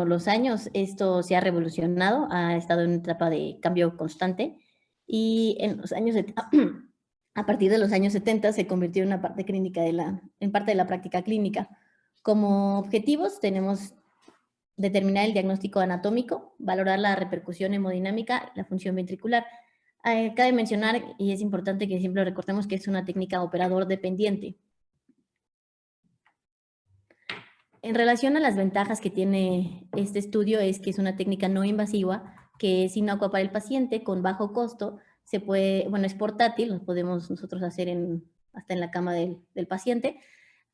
con los años esto se ha revolucionado, ha estado en una etapa de cambio constante y en los años a partir de los años 70 se convirtió en una parte clínica en parte de la práctica clínica. Como objetivos tenemos determinar el diagnóstico anatómico, valorar la repercusión hemodinámica, la función ventricular. Cabe mencionar, y es importante que siempre recordemos que es una técnica operador dependiente. En relación a las ventajas que tiene este estudio es que es una técnica no invasiva, que es inocua para el paciente, con bajo costo, se puede, bueno, es portátil, lo podemos nosotros hacer hasta en la cama del paciente,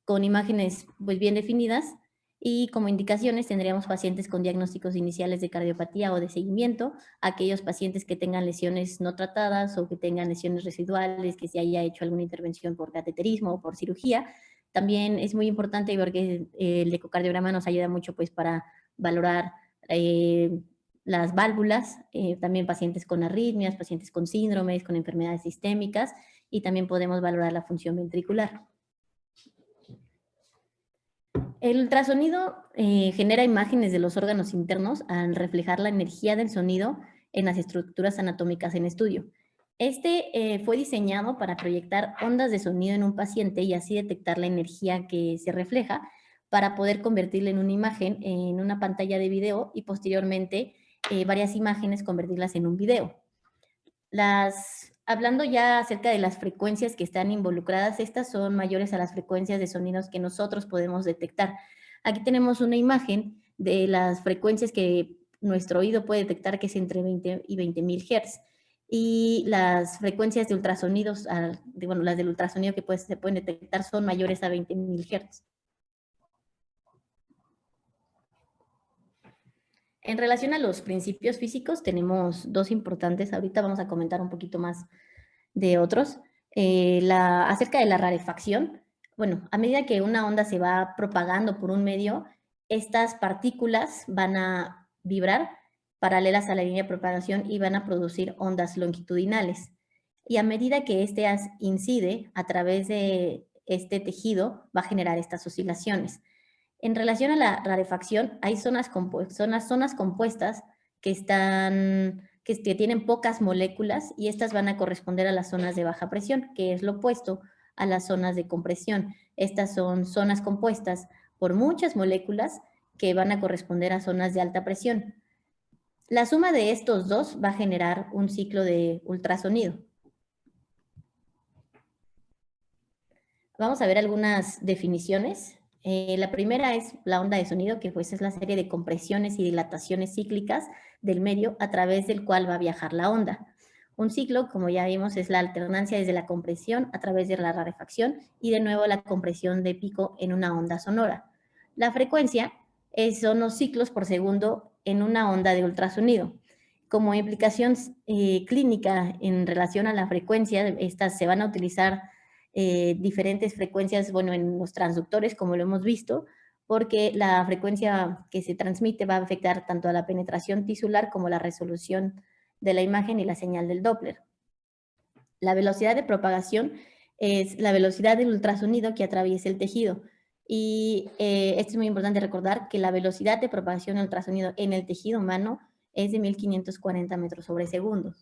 con imágenes pues, bien definidas, y como indicaciones tendríamos pacientes con diagnósticos iniciales de cardiopatía o de seguimiento, aquellos pacientes que tengan lesiones no tratadas o que tengan lesiones residuales, que se haya hecho alguna intervención por cateterismo o por cirugía. También es muy importante porque el ecocardiograma nos ayuda mucho pues, para valorar las válvulas, también pacientes con arritmias, pacientes con síndromes, con enfermedades sistémicas, y también podemos valorar la función ventricular. El ultrasonido genera imágenes de los órganos internos al reflejar la energía del sonido en las estructuras anatómicas en estudio. Este fue diseñado para proyectar ondas de sonido en un paciente y así detectar la energía que se refleja para poder convertirla en una imagen en una pantalla de video y posteriormente varias imágenes convertirlas en un video. Hablando ya acerca de las frecuencias que están involucradas, estas son mayores a las frecuencias de sonidos que nosotros podemos detectar. Aquí tenemos una imagen de las frecuencias que nuestro oído puede detectar, que es entre 20 y 20.000 Hz. Y las frecuencias de ultrasonidos, bueno, las del ultrasonido que se pueden detectar son mayores a 20.000 Hz. En relación a los principios físicos, tenemos dos importantes. Ahorita vamos a comentar un poquito más de otros. Acerca de la rarefacción, bueno, a medida que una onda se va propagando por un medio, estas partículas van a vibrar paralelas a la línea de propagación y van a producir ondas longitudinales. Y a medida que este incide a través de este tejido, va a generar estas oscilaciones. En relación a la rarefacción, hay zonas compuestas que tienen pocas moléculas y estas van a corresponder a las zonas de baja presión, que es lo opuesto a las zonas de compresión. Estas son zonas compuestas por muchas moléculas que van a corresponder a zonas de alta presión. La suma de estos dos va a generar un ciclo de ultrasonido. Vamos a ver algunas definiciones. La primera es la onda de sonido, que pues es la serie de compresiones y dilataciones cíclicas del medio a través del cual va a viajar la onda. Un ciclo, como ya vimos, es la alternancia desde la compresión a través de la rarefacción y de nuevo la compresión de pico en una onda sonora. La frecuencia son los ciclos por segundo en una onda de ultrasonido. Como implicación clínica en relación a la frecuencia, estas se van a utilizar diferentes frecuencias, bueno, en los transductores, como lo hemos visto, porque la frecuencia que se transmite va a afectar tanto a la penetración tisular como la resolución de la imagen y la señal del Doppler. La velocidad de propagación es la velocidad del ultrasonido que atraviesa el tejido. Y esto es muy importante recordar que la velocidad de propagación del ultrasonido en el tejido humano es de 1540 metros sobre segundo.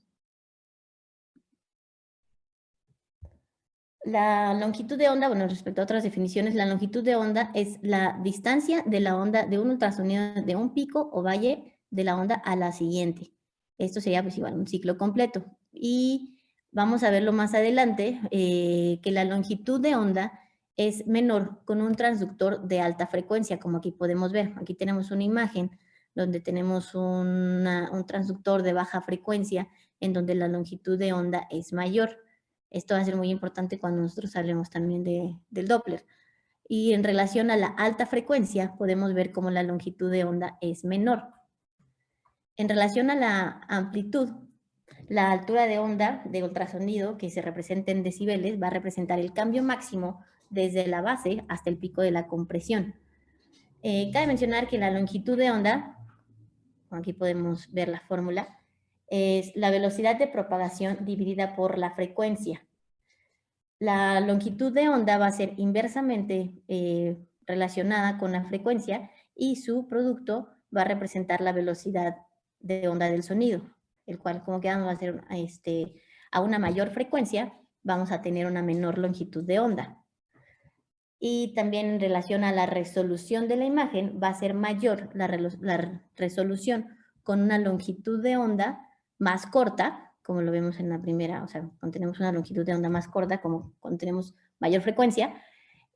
La longitud de onda, bueno, respecto a otras definiciones, la longitud de onda es la distancia de la onda de un ultrasonido de un pico o valle de la onda a la siguiente. Esto sería pues igual un ciclo completo. Y vamos a verlo más adelante, que la longitud de onda es menor con un transductor de alta frecuencia, como aquí podemos ver. Aquí tenemos una imagen donde tenemos un transductor de baja frecuencia en donde la longitud de onda es mayor. Esto va a ser muy importante cuando nosotros hablemos también del Doppler. Y en relación a la alta frecuencia, podemos ver cómo la longitud de onda es menor. En relación a la amplitud, la altura de onda de ultrasonido, que se representa en decibeles, va a representar el cambio máximo desde la base hasta el pico de la compresión. Cabe mencionar que la longitud de onda, aquí podemos ver la fórmula, es la velocidad de propagación dividida por la frecuencia. La longitud de onda va a ser inversamente relacionada con la frecuencia y su producto va a representar la velocidad de onda del sonido, el cual, como que vamos a hacer a una mayor frecuencia, vamos a tener una menor longitud de onda. Y también en relación a la resolución de la imagen, va a ser mayor la resolución con una longitud de onda más corta, como lo vemos en la primera, o sea, cuando tenemos una longitud de onda más corta, como cuando tenemos mayor frecuencia,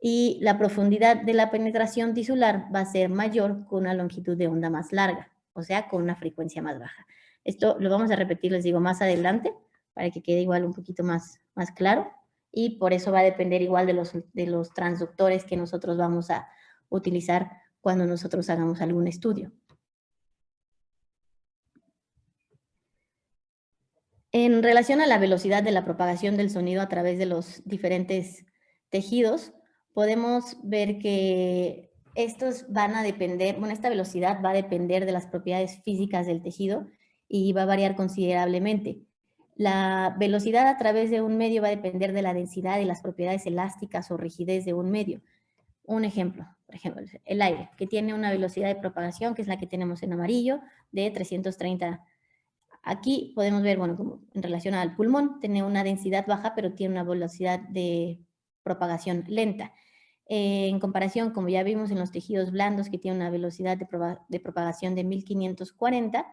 y la profundidad de la penetración tisular va a ser mayor con una longitud de onda más larga, o sea, con una frecuencia más baja. Esto lo vamos a repetir, les digo, más adelante, para que quede igual un poquito más claro, y por eso va a depender igual de los transductores que nosotros vamos a utilizar cuando nosotros hagamos algún estudio. En relación a la velocidad de la propagación del sonido a través de los diferentes tejidos, podemos ver que estos van a depender, bueno, esta velocidad va a depender de las propiedades físicas del tejido y va a variar considerablemente. La velocidad a través de un medio va a depender de la densidad y las propiedades elásticas o rigidez de un medio. Un ejemplo, por ejemplo, el aire, que tiene una velocidad de propagación, que es la que tenemos en amarillo, de 330. Aquí podemos ver, bueno, como en relación al pulmón, tiene una densidad baja, pero tiene una velocidad de propagación lenta. En comparación, como ya vimos en los tejidos blandos, que tiene una velocidad de propagación de 1540,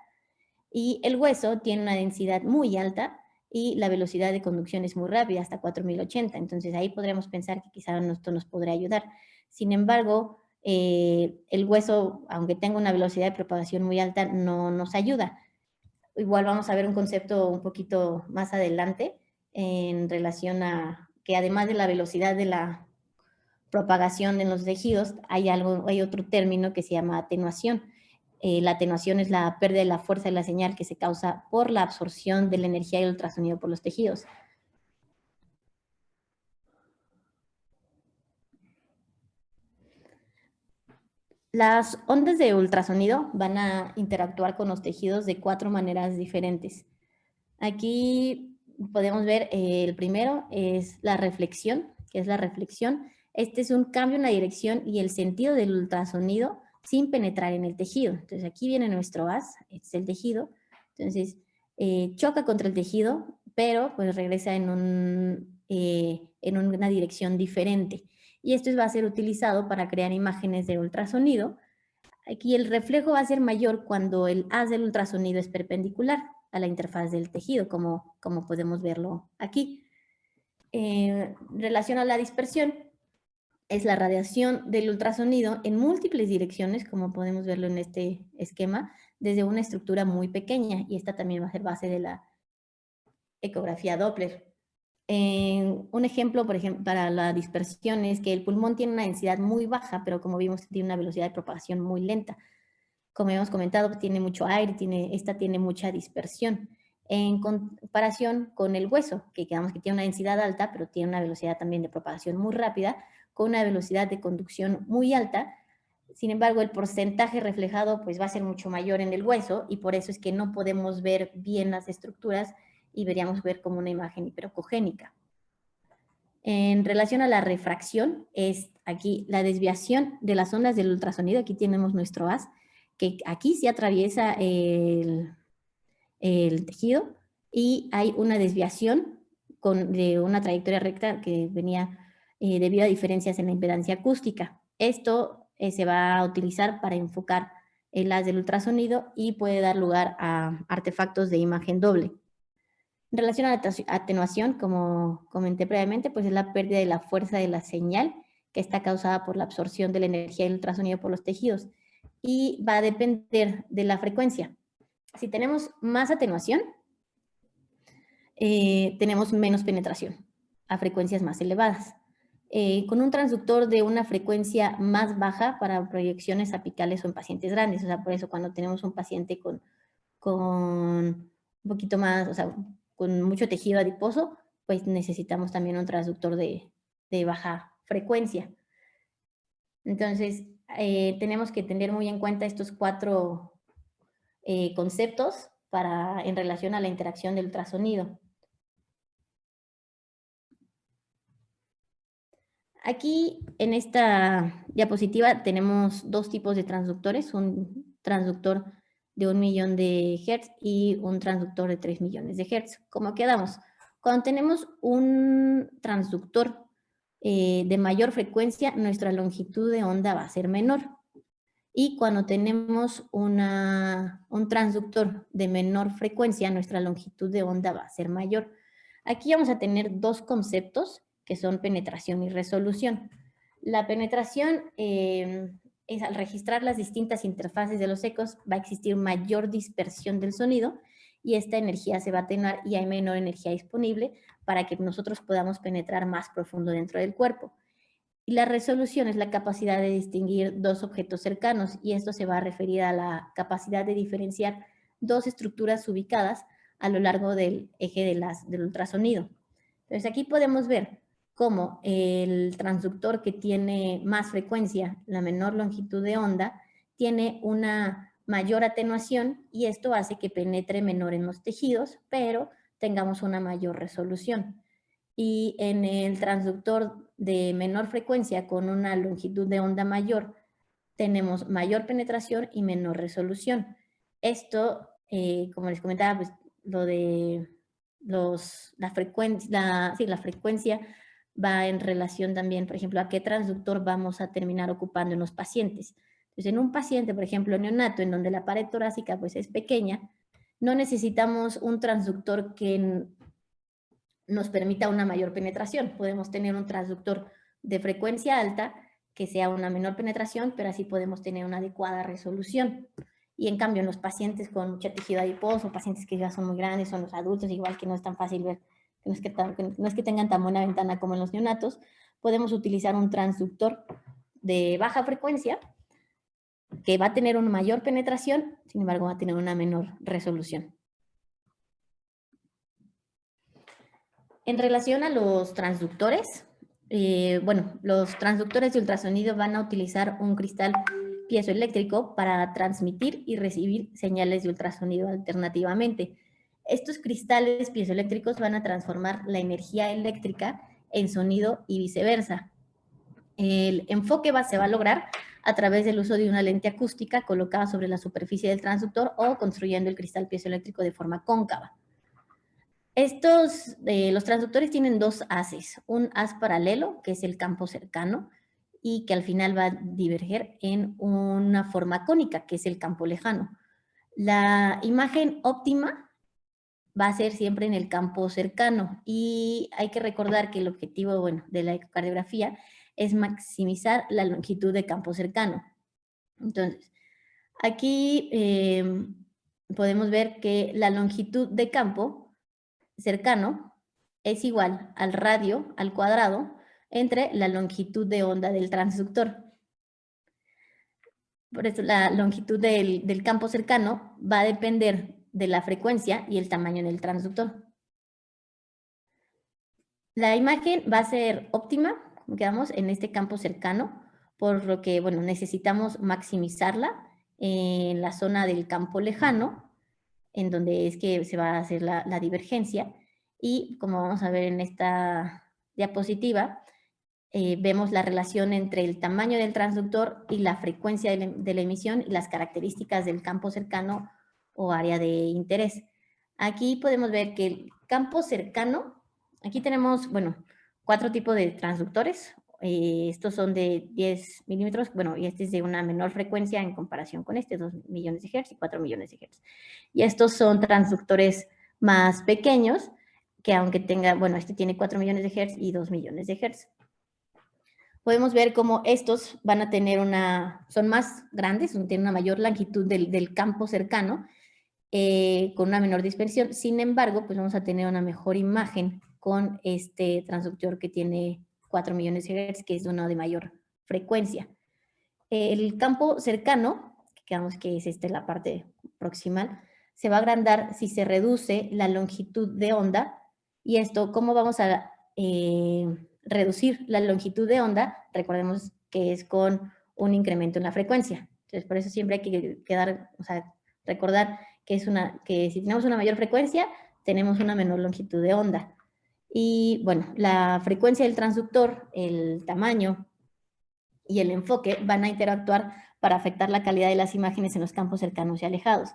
y el hueso tiene una densidad muy alta y la velocidad de conducción es muy rápida, hasta 4080. Entonces ahí podremos pensar que quizá esto nos podría ayudar. Sin embargo, el hueso, aunque tenga una velocidad de propagación muy alta, no nos ayuda. Igual vamos a ver un concepto un poquito más adelante en relación a que además de la velocidad de la propagación en los tejidos, hay otro término que se llama atenuación. La atenuación es la pérdida de la fuerza de la señal que se causa por la absorción de la energía del ultrasonido por los tejidos. Las ondas de ultrasonido van a interactuar con los tejidos de 4 maneras diferentes. Aquí podemos ver, el primero es la reflexión, que es la reflexión. Este es un cambio en la dirección y el sentido del ultrasonido sin penetrar en el tejido. Entonces aquí viene nuestro haz, este es el tejido. Entonces choca contra el tejido, pero pues regresa en una dirección diferente. Y esto va a ser utilizado para crear imágenes de ultrasonido. Aquí el reflejo va a ser mayor cuando el haz del ultrasonido es perpendicular a la interfaz del tejido, como podemos verlo aquí. En relación a la dispersión, es la radiación del ultrasonido en múltiples direcciones, como podemos verlo en este esquema, desde una estructura muy pequeña, y esta también va a ser base de la ecografía Doppler. Un ejemplo, por ejemplo, para la dispersión es que el pulmón tiene una densidad muy baja, pero como vimos, tiene una velocidad de propagación muy lenta. Como hemos comentado, tiene mucho aire, esta tiene mucha dispersión. En comparación con el hueso, que digamos que tiene una densidad alta, pero tiene una velocidad también de propagación muy rápida, con una velocidad de conducción muy alta. Sin embargo, el porcentaje reflejado pues va a ser mucho mayor en el hueso, y por eso es que no podemos ver bien las estructuras y deberíamos ver como una imagen hiperocogénica. En relación a la refracción, es aquí la desviación de las ondas del ultrasonido. Aquí tenemos nuestro haz, que aquí sí atraviesa el tejido, y hay una desviación de una trayectoria recta que venía debido a diferencias en la impedancia acústica. Esto se va a utilizar para enfocar el haz del ultrasonido y puede dar lugar a artefactos de imagen doble. En relación a la atenuación, como comenté previamente, pues es la pérdida de la fuerza de la señal que está causada por la absorción de la energía del ultrasonido por los tejidos, y va a depender de la frecuencia. Si tenemos más atenuación, tenemos menos penetración a frecuencias más elevadas. Con un transductor de una frecuencia más baja para proyecciones apicales o en pacientes grandes, o sea, por eso cuando tenemos un paciente con un poquito más, o sea, con mucho tejido adiposo, pues necesitamos también un transductor de baja frecuencia. Entonces, tenemos que tener muy en cuenta estos 4 conceptos en relación a la interacción del ultrasonido. Aquí en esta diapositiva tenemos 2 tipos de transductores, un transductor de 1 millón de hertz y un transductor de 3 millones de hertz. ¿Cómo quedamos? Cuando tenemos un transductor de mayor frecuencia, nuestra longitud de onda va a ser menor. Y cuando tenemos un transductor de menor frecuencia, nuestra longitud de onda va a ser mayor. Aquí vamos a tener dos conceptos que son penetración y resolución. La penetración es al registrar las distintas interfaces de los ecos, va a existir mayor dispersión del sonido y esta energía se va a atenuar y hay menor energía disponible para que nosotros podamos penetrar más profundo dentro del cuerpo. Y la resolución es la capacidad de distinguir dos objetos cercanos y esto se va a referir a la capacidad de diferenciar dos estructuras ubicadas a lo largo del eje del ultrasonido. Entonces aquí podemos ver cómo el transductor que tiene más frecuencia, la menor longitud de onda, tiene una mayor atenuación y esto hace que penetre menor en los tejidos, pero tengamos una mayor resolución. Y en el transductor de menor frecuencia con una longitud de onda mayor, tenemos mayor penetración y menor resolución. Esto, como les comentaba, pues lo de la frecuencia va en relación también, por ejemplo, a qué transductor vamos a terminar ocupando en los pacientes. Entonces, en un paciente, por ejemplo, neonato, en donde la pared torácica pues, es pequeña, no necesitamos un transductor que nos permita una mayor penetración. Podemos tener un transductor de frecuencia alta que sea una menor penetración, pero así podemos tener una adecuada resolución. Y en cambio, en los pacientes con mucho tejido adiposo, pacientes que ya son muy grandes, son los adultos, igual que no es tan fácil ver, no es que tengan tan buena ventana como en los neonatos, podemos utilizar un transductor de baja frecuencia que va a tener una mayor penetración, sin embargo va a tener una menor resolución. En relación a los transductores, bueno, los transductores de ultrasonido van a utilizar un cristal piezoeléctrico para transmitir y recibir señales de ultrasonido alternativamente. Estos cristales piezoeléctricos van a transformar la energía eléctrica en sonido y viceversa. El enfoque se va a lograr a través del uso de una lente acústica colocada sobre la superficie del transductor o construyendo el cristal piezoeléctrico de forma cóncava. Los transductores tienen dos haces, un haz paralelo, que es el campo cercano, y que al final va a diverger en una forma cónica, que es el campo lejano. La imagen óptima va a ser siempre en el campo cercano, y hay que recordar que el objetivo, de la ecocardiografía es maximizar la longitud de campo cercano. Entonces, aquí podemos ver que la longitud de campo cercano es igual al radio al cuadrado entre la longitud de onda del transductor. Por eso la longitud del campo cercano va a depender de la frecuencia y el tamaño del transductor. La imagen va a ser óptima, quedamos en este campo cercano, por lo que, necesitamos maximizarla en la zona del campo lejano, en donde es que se va a hacer la divergencia. Y como vamos a ver en esta diapositiva, vemos la relación entre el tamaño del transductor y la frecuencia de la emisión y las características del campo cercano o área de interés. Aquí podemos ver que el campo cercano, aquí tenemos, 4 tipos de transductores. Estos son de 10 milímetros, y este es de una menor frecuencia en comparación con 2 millones de hertz y 4 millones de hertz. Y estos son transductores más pequeños, que aunque tenga, este tiene 4 millones de hertz y 2 millones de hertz. Podemos ver cómo estos van a tener son más grandes, tienen una mayor longitud del campo cercano, con una menor dispersión. Sin embargo, pues vamos a tener una mejor imagen con este transductor que tiene 4 millones de hertz, que es uno de mayor frecuencia. El campo cercano, digamos que es la parte proximal, se va a agrandar si se reduce la longitud de onda. Y esto, ¿cómo vamos a reducir la longitud de onda? Recordemos que es con un incremento en la frecuencia. Entonces, por eso siempre hay que recordar que si tenemos una mayor frecuencia, tenemos una menor longitud de onda. Y la frecuencia del transductor, el tamaño y el enfoque van a interactuar para afectar la calidad de las imágenes en los campos cercanos y alejados.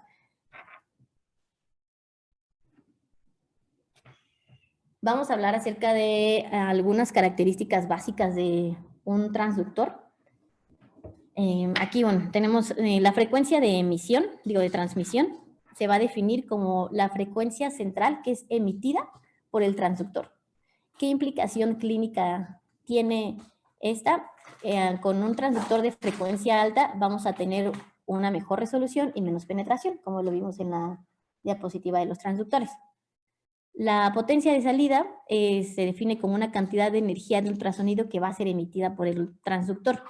Vamos a hablar acerca de algunas características básicas de un transductor. Aquí, bueno, tenemos la frecuencia de emisión, de transmisión, se va a definir como la frecuencia central que es emitida por el transductor. ¿Qué implicación clínica tiene esta? Con un transductor de frecuencia alta vamos a tener una mejor resolución y menos penetración, como lo vimos en la diapositiva de los transductores. La potencia de salida se define como una cantidad de energía de ultrasonido que va a ser emitida por el transductor.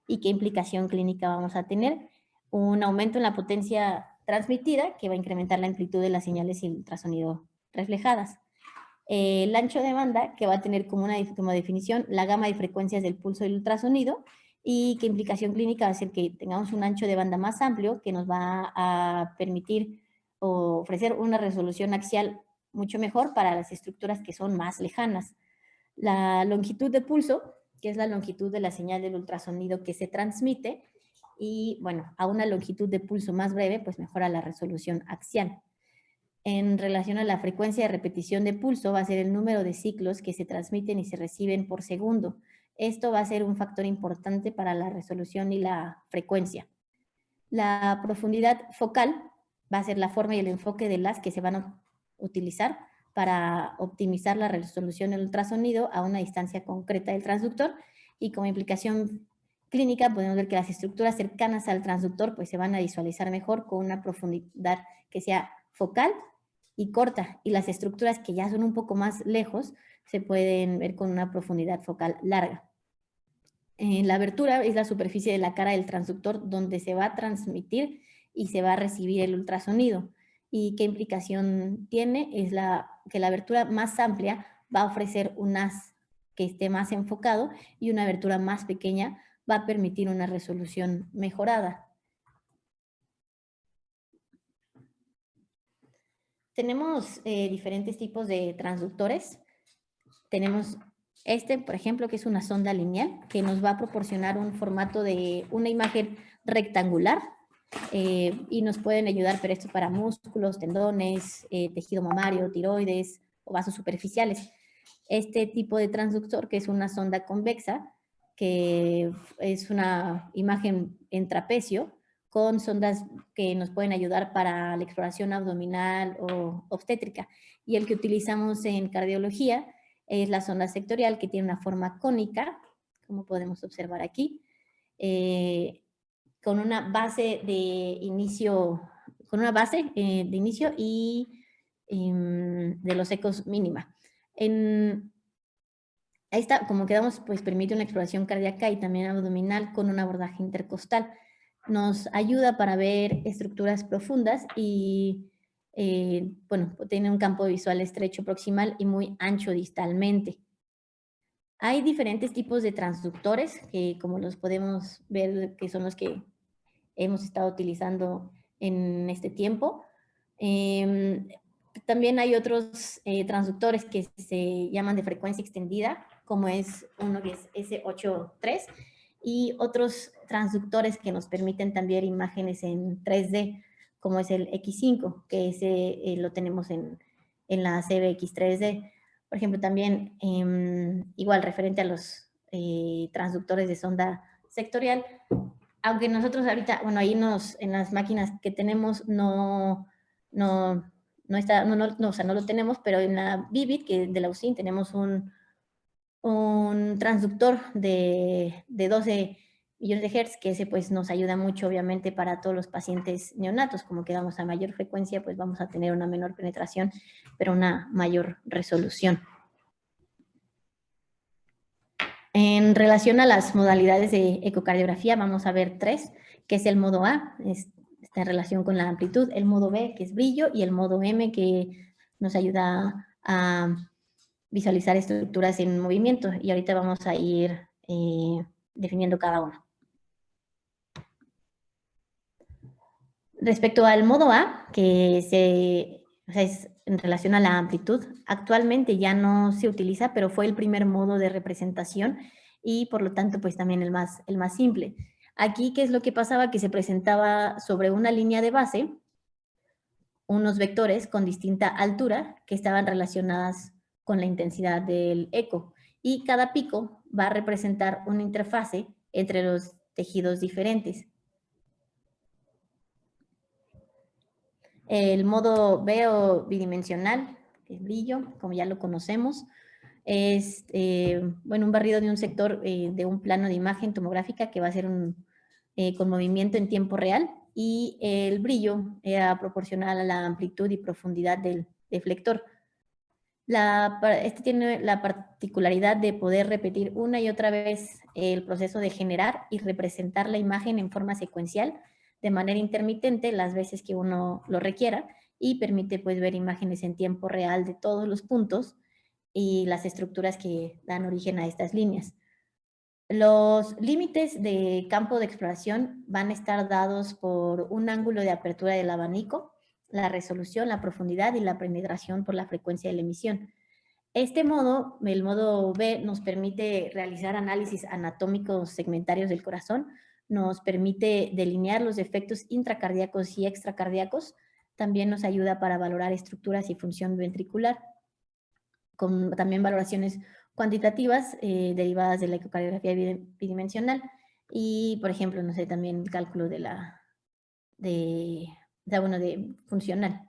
¿Y qué implicación clínica vamos a tener? Un aumento en la potencia transmitida que va a incrementar la amplitud de las señales y ultrasonido reflejadas. El ancho de banda, que va a tener como definición la gama de frecuencias del pulso del ultrasonido, y qué implicación clínica va a ser que tengamos un ancho de banda más amplio que nos va a permitir ofrecer una resolución axial mucho mejor para las estructuras que son más lejanas. La longitud de pulso, que es la longitud de la señal del ultrasonido que se transmite, y bueno, a una longitud de pulso más breve, pues mejora la resolución axial. En relación a la frecuencia de repetición de pulso, va a ser el número de ciclos que se transmiten y se reciben por segundo. Esto va a ser un factor importante para la resolución y la frecuencia. La profundidad focal va a ser la forma y el enfoque de las que se van a utilizar para optimizar la resolución del ultrasonido a una distancia concreta del transductor, y como implicación clínica podemos ver que las estructuras cercanas al transductor pues se van a visualizar mejor con una profundidad que sea focal y corta, y las estructuras que ya son un poco más lejos se pueden ver con una profundidad focal larga. La abertura es la superficie de la cara del transductor donde se va a transmitir y se va a recibir el ultrasonido. ¿Y qué implicación tiene? Es que la abertura más amplia va a ofrecer un haz que esté más enfocado, y una abertura más pequeña va a permitir una resolución mejorada. Tenemos diferentes tipos de transductores. Tenemos por ejemplo, que es una sonda lineal, que nos va a proporcionar un formato de una imagen rectangular, y nos pueden ayudar, pero esto para músculos, tendones, tejido mamario, tiroides o vasos superficiales. Este tipo de transductor, que es una sonda convexa, que es una imagen en trapecio, con sondas que nos pueden ayudar para la exploración abdominal o obstétrica. Y el que utilizamos en cardiología es la sonda sectorial, que tiene una forma cónica, como podemos observar aquí, con una base de inicio, y de los ecos mínima. Ahí está, como quedamos, pues permite una exploración cardíaca y también abdominal con un abordaje intercostal. Nos ayuda para ver estructuras profundas y, bueno, tiene un campo visual estrecho proximal y muy ancho distalmente. Hay diferentes tipos de transductores que, como los podemos ver, que son los que hemos estado utilizando en este tiempo. También hay otros transductores que se llaman de frecuencia extendida, como es uno que es S83, y otros transductores que nos permiten también imágenes en 3D, como es el X5, que ese lo tenemos en la CBX 3D. Por ejemplo, también, igual referente a los transductores de sonda sectorial, aunque nosotros ahorita, bueno, ahí en las máquinas que tenemos no lo tenemos, pero en la Vivid, que de la USIN, tenemos un transductor de 12 millones de hertz, que ese pues nos ayuda mucho, obviamente, para todos los pacientes neonatos. Como que vamos a mayor frecuencia, pues vamos a tener una menor penetración, pero una mayor resolución. En relación a las modalidades de ecocardiografía, vamos a ver 3, que es el modo A, está en relación con la amplitud, el modo B, que es brillo, y el modo M, que nos ayuda a visualizar estructuras en movimiento, y ahorita vamos a ir definiendo cada uno. Respecto al modo A, que es en relación a la amplitud, actualmente ya no se utiliza, pero fue el primer modo de representación y por lo tanto pues también el más simple. Aquí, ¿qué es lo que pasaba? Que se presentaba sobre una línea de base unos vectores con distinta altura que estaban relacionadas con la intensidad del eco. Y cada pico va a representar una interfase entre los tejidos diferentes. El modo B o bidimensional, que es brillo, como ya lo conocemos, es bueno, un barrido de un sector de un plano de imagen tomográfica que va a ser con movimiento en tiempo real, y el brillo era proporcional a la amplitud y profundidad del deflector. Este tiene la particularidad de poder repetir una y otra vez el proceso de generar y representar la imagen en forma secuencial de manera intermitente las veces que uno lo requiera, y permite pues ver imágenes en tiempo real de todos los puntos y las estructuras que dan origen a estas líneas. Los límites de campo de exploración van a estar dados por un ángulo de apertura del abanico, la resolución, la profundidad y la penetración por la frecuencia de la emisión. Este modo, el modo B, nos permite realizar análisis anatómicos segmentarios del corazón, nos permite delinear los efectos intracardíacos y extracardíacos, también nos ayuda para valorar estructuras y función ventricular, con también valoraciones cuantitativas derivadas de la ecocardiografía bidimensional y, por ejemplo, no sé, también cálculo de funcional.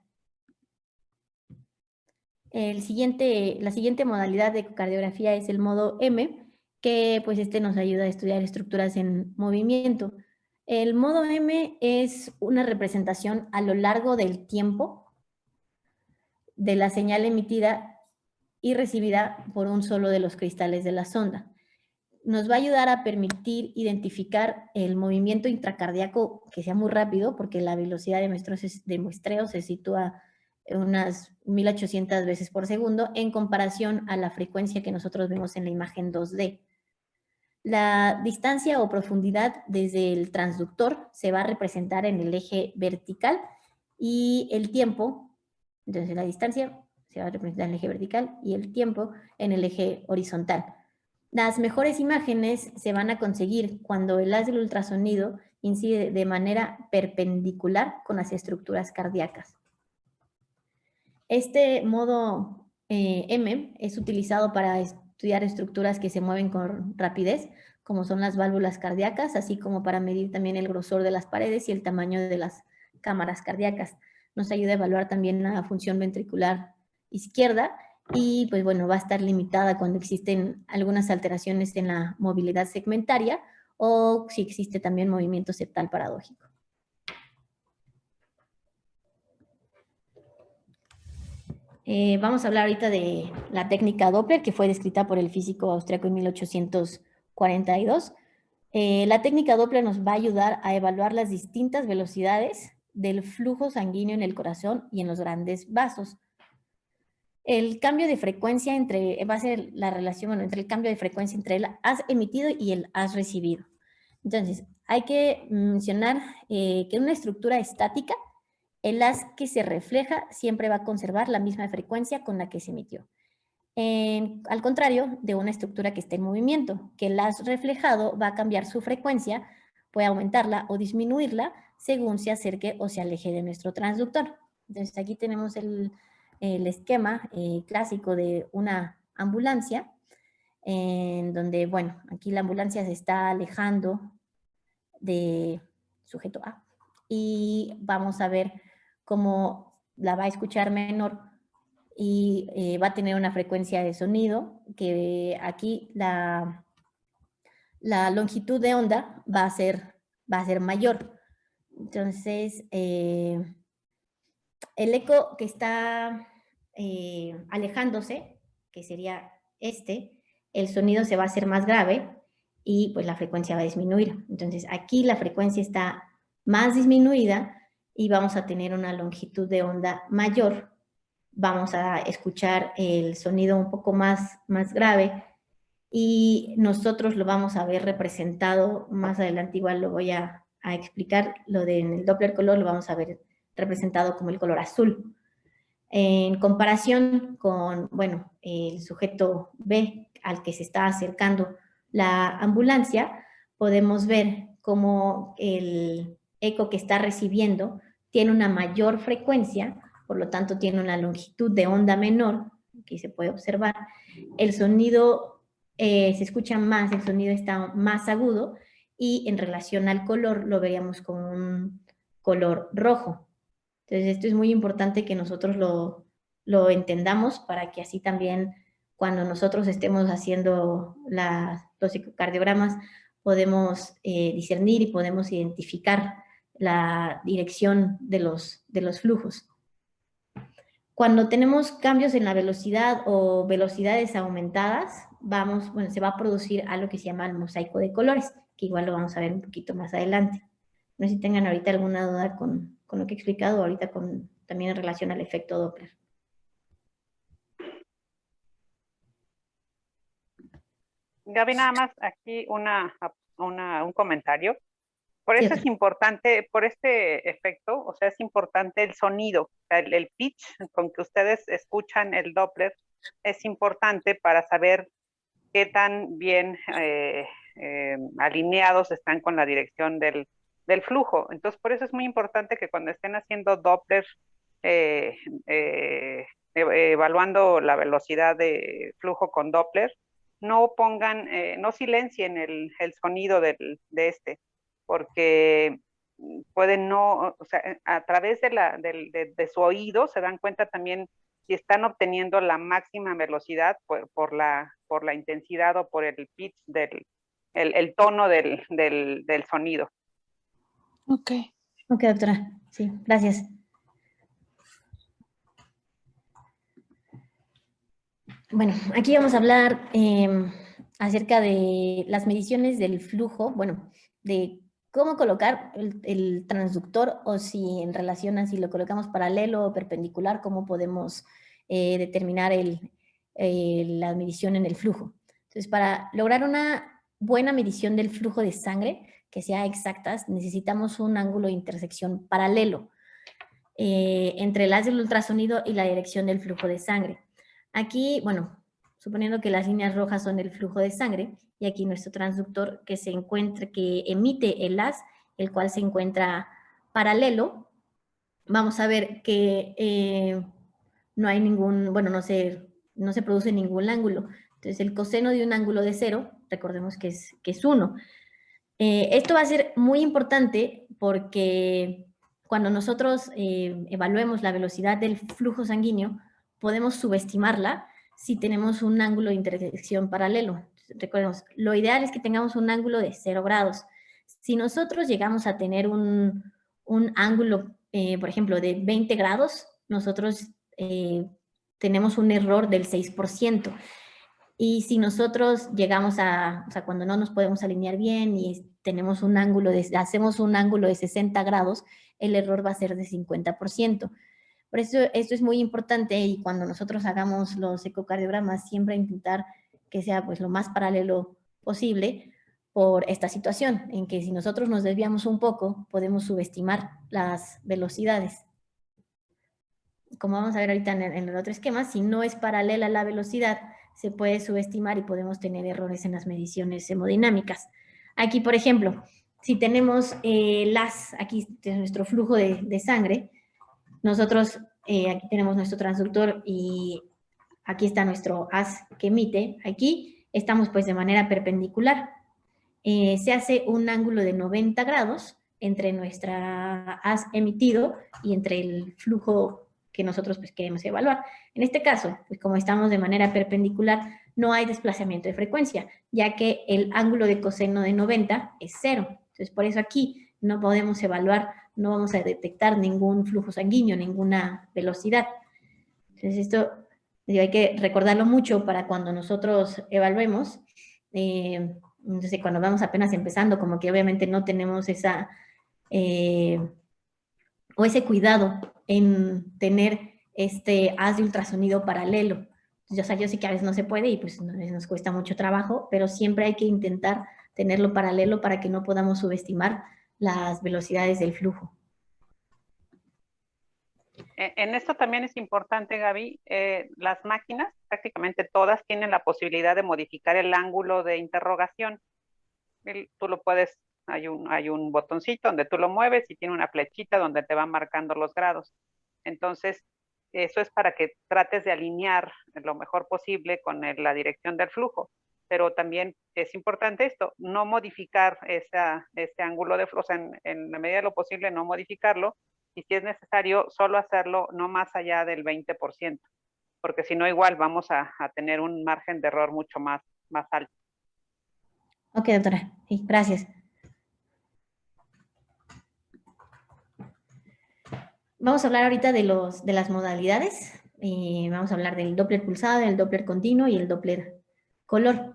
La siguiente modalidad de ecocardiografía es el modo M, que pues nos ayuda a estudiar estructuras en movimiento. El modo M es una representación a lo largo del tiempo de la señal emitida y recibida por un solo de los cristales de la sonda. Nos va a ayudar a permitir identificar el movimiento intracardíaco que sea muy rápido, porque la velocidad de muestreo se sitúa unas 1800 veces por segundo en comparación a la frecuencia que nosotros vemos en la imagen 2D. La distancia o profundidad desde el transductor se va a representar en el eje vertical y el tiempo, entonces la distancia se va a representar en el eje vertical y el tiempo en el eje horizontal. Las mejores imágenes se van a conseguir cuando el haz del ultrasonido incide de manera perpendicular con las estructuras cardíacas. Este modo M es utilizado para estudiar estructuras que se mueven con rapidez, como son las válvulas cardíacas, así como para medir también el grosor de las paredes y el tamaño de las cámaras cardíacas. Nos ayuda a evaluar también la función ventricular izquierda y, pues bueno, va a estar limitada cuando existen algunas alteraciones en la movilidad segmentaria o si existe también movimiento septal paradójico. Vamos a hablar ahorita de la técnica Doppler, que fue descrita por el físico austríaco en 1842. La técnica Doppler nos va a ayudar a evaluar las distintas velocidades del flujo sanguíneo en el corazón y en los grandes vasos. El cambio de frecuencia va a ser la relación entre el cambio de frecuencia entre el haz emitido y el haz recibido. Entonces, hay que mencionar que en una estructura estática, el haz que se refleja siempre va a conservar la misma frecuencia con la que se emitió. Al contrario de una estructura que esté en movimiento, que el haz reflejado va a cambiar su frecuencia, puede aumentarla o disminuirla según se acerque o se aleje de nuestro transductor. Entonces aquí tenemos el esquema clásico de una ambulancia, en donde, bueno, aquí la ambulancia se está alejando de sujeto A y vamos a ver cómo la va a escuchar menor y va a tener una frecuencia de sonido que aquí la longitud de onda va a ser mayor. Entonces, el eco que está alejándose, que sería el sonido se va a hacer más grave y pues la frecuencia va a disminuir. Entonces, aquí la frecuencia está más disminuida y vamos a tener una longitud de onda mayor. Vamos a escuchar el sonido un poco más grave y nosotros lo vamos a ver representado más adelante, igual lo voy a explicar, en el Doppler color lo vamos a ver representado como el color azul. En comparación con, bueno, el sujeto B al que se está acercando la ambulancia, podemos ver como el eco que está recibiendo tiene una mayor frecuencia, por lo tanto tiene una longitud de onda menor, aquí se puede observar, el sonido se escucha más, el sonido está más agudo, y en relación al color lo veríamos con un color rojo. Entonces esto es muy importante que nosotros lo entendamos para que así también cuando nosotros estemos haciendo los ecocardiogramas podemos discernir y podemos identificar la dirección de los flujos. Cuando tenemos cambios en la velocidad o velocidades aumentadas, se va a producir algo que se llama el mosaico de colores, que igual lo vamos a ver un poquito más adelante. No sé si tengan ahorita alguna duda con lo que he explicado, ahorita también en relación al efecto Doppler. Gaby, nada más aquí un comentario. Por eso es importante, por este efecto, o sea, es importante el sonido, o sea, el pitch con que ustedes escuchan el Doppler es importante para saber qué tan bien alineados están con la dirección del flujo. Entonces, por eso es muy importante que cuando estén haciendo Doppler, evaluando la velocidad de flujo con Doppler, no pongan, no silencien el sonido de este, porque pueden no, o sea, a través de su oído se dan cuenta también si están obteniendo la máxima velocidad por la intensidad o por el pitch el tono del sonido. Ok, doctora. Sí, gracias. Bueno, aquí vamos a hablar acerca de las mediciones del flujo, bueno, de cómo colocar el transductor o si en relación a si lo colocamos paralelo o perpendicular, cómo podemos determinar la medición en el flujo. Entonces, para lograr una buena medición del flujo de sangre, que sea exactas, necesitamos un ángulo de intersección paralelo entre el haz del ultrasonido y la dirección del flujo de sangre. Aquí, bueno, suponiendo que las líneas rojas son el flujo de sangre, y aquí nuestro transductor que emite el haz, el cual se encuentra paralelo, vamos a ver que no hay ningún, bueno, no se produce ningún ángulo. Entonces, el coseno de un ángulo de 0, recordemos que es 1. Esto va a ser muy importante porque cuando nosotros evaluemos la velocidad del flujo sanguíneo, podemos subestimarla si tenemos un ángulo de intersección paralelo. Recordemos, lo ideal es que tengamos un ángulo de 0 grados. Si nosotros llegamos a tener un ángulo, por ejemplo, de 20 grados, nosotros tenemos un error del 6%. Y si nosotros llegamos o sea, cuando no nos podemos alinear bien y hacemos un ángulo de 60 grados, el error va a ser de 50%. Por eso esto es muy importante y cuando nosotros hagamos los ecocardiogramas, siempre intentar que sea pues lo más paralelo posible por esta situación, en que si nosotros nos desviamos un poco, podemos subestimar las velocidades. Como vamos a ver ahorita en el otro esquema, si no es paralela la velocidad, se puede subestimar y podemos tener errores en las mediciones hemodinámicas. Aquí, por ejemplo, si tenemos aquí nuestro flujo de sangre, nosotros aquí tenemos nuestro transductor y aquí está nuestro haz que emite. Aquí estamos pues de manera perpendicular. Se hace un ángulo de 90 grados entre nuestra haz emitido y entre el flujo que nosotros pues, queremos evaluar. En este caso, pues como estamos de manera perpendicular, no hay desplazamiento de frecuencia, ya que el ángulo de coseno de 90 es 0. Entonces, por eso aquí no podemos evaluar, no vamos a detectar ningún flujo sanguíneo, ninguna velocidad. Entonces, esto hay que recordarlo mucho para cuando nosotros evaluemos. Entonces, cuando vamos apenas empezando, como que obviamente no tenemos o ese cuidado en tener este haz de ultrasonido paralelo. O sea, yo sé que a veces no se puede y pues nos cuesta mucho trabajo, pero siempre hay que intentar tenerlo paralelo para que no podamos subestimar las velocidades del flujo. En esto también es importante, Gaby, las máquinas, prácticamente todas, tienen la posibilidad de modificar el ángulo de interrogación. Tú lo puedes hay un botoncito donde tú lo mueves y tiene una flechita donde te van marcando los grados. Entonces, eso es para que trates de alinear lo mejor posible con la dirección del flujo. Pero también es importante esto, no modificar este ángulo de flujo, o sea, en la medida de lo posible no modificarlo, y si es necesario, solo hacerlo no más allá del 20%, porque si no igual vamos a tener un margen de error mucho más alto. Ok, doctora. Sí, gracias. Vamos a hablar ahorita de las modalidades. Vamos a hablar del Doppler pulsado, el Doppler continuo y el Doppler color.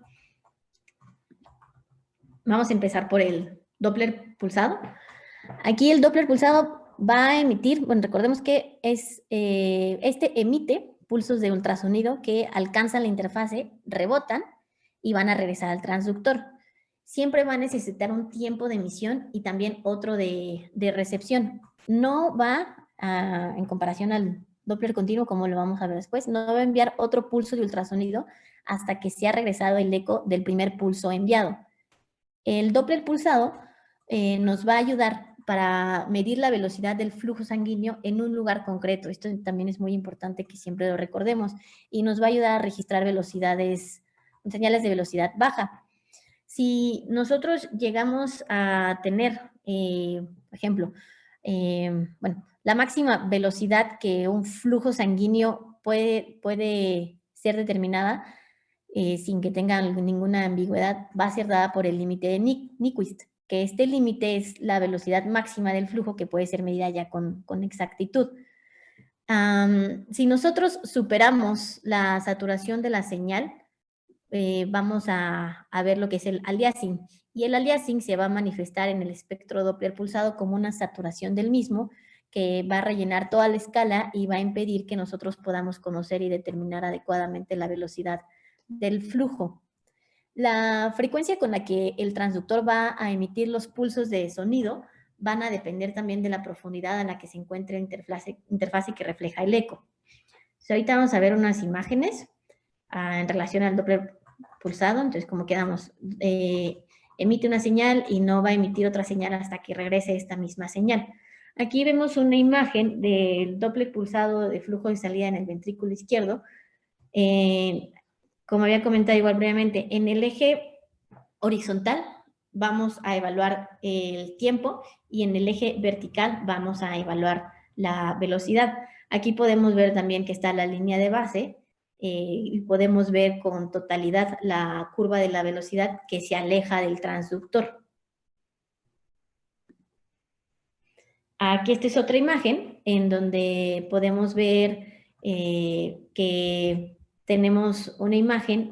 Vamos a empezar por el Doppler pulsado. Aquí el Doppler pulsado va a emitir, bueno, recordemos que este emite pulsos de ultrasonido que alcanzan la interfase, rebotan y van a regresar al transductor. Siempre va a necesitar un tiempo de emisión y también otro de recepción. No va, en comparación al Doppler continuo, como lo vamos a ver después, no va a enviar otro pulso de ultrasonido hasta que se ha regresado el eco del primer pulso enviado. El Doppler pulsado nos va a ayudar para medir la velocidad del flujo sanguíneo en un lugar concreto. Esto también es muy importante que siempre lo recordemos. Y nos va a ayudar a registrar señales de velocidad baja. Si nosotros llegamos a tener, por ejemplo, la máxima velocidad que un flujo sanguíneo puede ser determinada sin que tenga ninguna ambigüedad, va a ser dada por el límite de Nyquist, que este límite es la velocidad máxima del flujo que puede ser medida ya con exactitud. Si nosotros superamos la saturación de la señal, vamos a ver lo que es el aliasing. Y el aliasing se va a manifestar en el espectro Doppler pulsado como una saturación del mismo, que va a rellenar toda la escala y va a impedir que nosotros podamos conocer y determinar adecuadamente la velocidad del flujo. La frecuencia con la que el transductor va a emitir los pulsos de sonido van a depender también de la profundidad a la que se encuentre la interfase que refleja el eco. Ahorita vamos a ver unas imágenes en relación al Doppler pulsado. Entonces, como quedamos, emite una señal y no va a emitir otra señal hasta que regrese esta misma señal. Aquí vemos una imagen del Doppler pulsado de flujo de salida en el ventrículo izquierdo. Como había comentado igual brevemente, en el eje horizontal vamos a evaluar el tiempo y en el eje vertical vamos a evaluar la velocidad. Aquí podemos ver también que está la línea de base y podemos ver con totalidad la curva de la velocidad que se aleja del transductor. Aquí esta es otra imagen en donde podemos ver que tenemos una imagen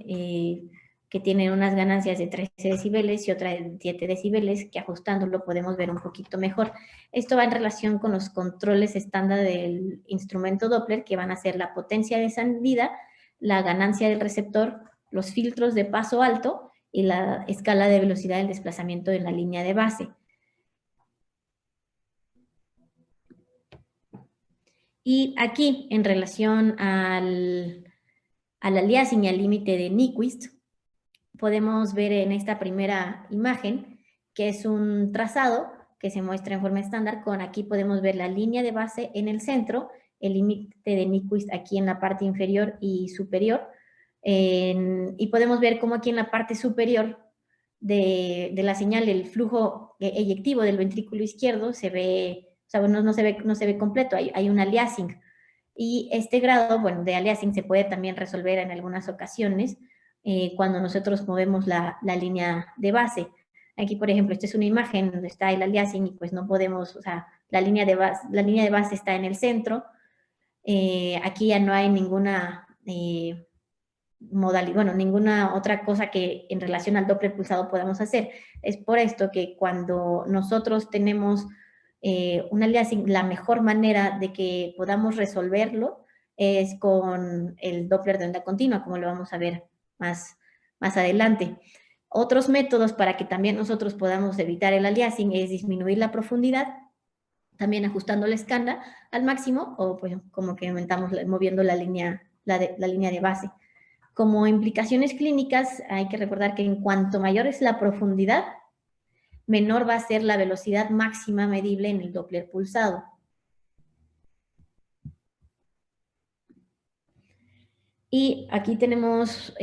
que tiene unas ganancias de 13 decibeles y otra de 7 decibeles, que ajustándolo podemos ver un poquito mejor. Esto va en relación con los controles estándar del instrumento Doppler, que van a ser la potencia de salida, la ganancia del receptor, los filtros de paso alto y la escala de velocidad del desplazamiento en la línea de base. Y aquí, en relación al aliasing y al límite de Nyquist, podemos ver en esta primera imagen que es un trazado que se muestra en forma estándar. Aquí podemos ver la línea de base en el centro, el límite de Nyquist aquí en la parte inferior y superior, y podemos ver cómo aquí en la parte superior de la señal, el flujo eyectivo del ventrículo izquierdo se ve, o sea, no se ve completo, hay un aliasing. Y este grado, bueno, de aliasing se puede también resolver en algunas ocasiones cuando nosotros movemos la línea de base. Aquí, por ejemplo, esta es una imagen donde está el aliasing y pues no podemos, o sea, la línea de base está en el centro. Aquí ya no hay ninguna modalidad, bueno, ninguna otra cosa que en relación al Doppler pulsado podamos hacer. Es por esto que cuando nosotros tenemos un aliasing, la mejor manera de que podamos resolverlo es con el Doppler de onda continua, como lo vamos a ver más adelante. Otros métodos para que también nosotros podamos evitar el aliasing es disminuir la profundidad, también ajustando la escala al máximo, o pues como que aumentamos, moviendo la línea de base. Como implicaciones clínicas, hay que recordar que en cuanto mayor es la profundidad, menor va a ser la velocidad máxima medible en el Doppler pulsado. Y aquí tenemos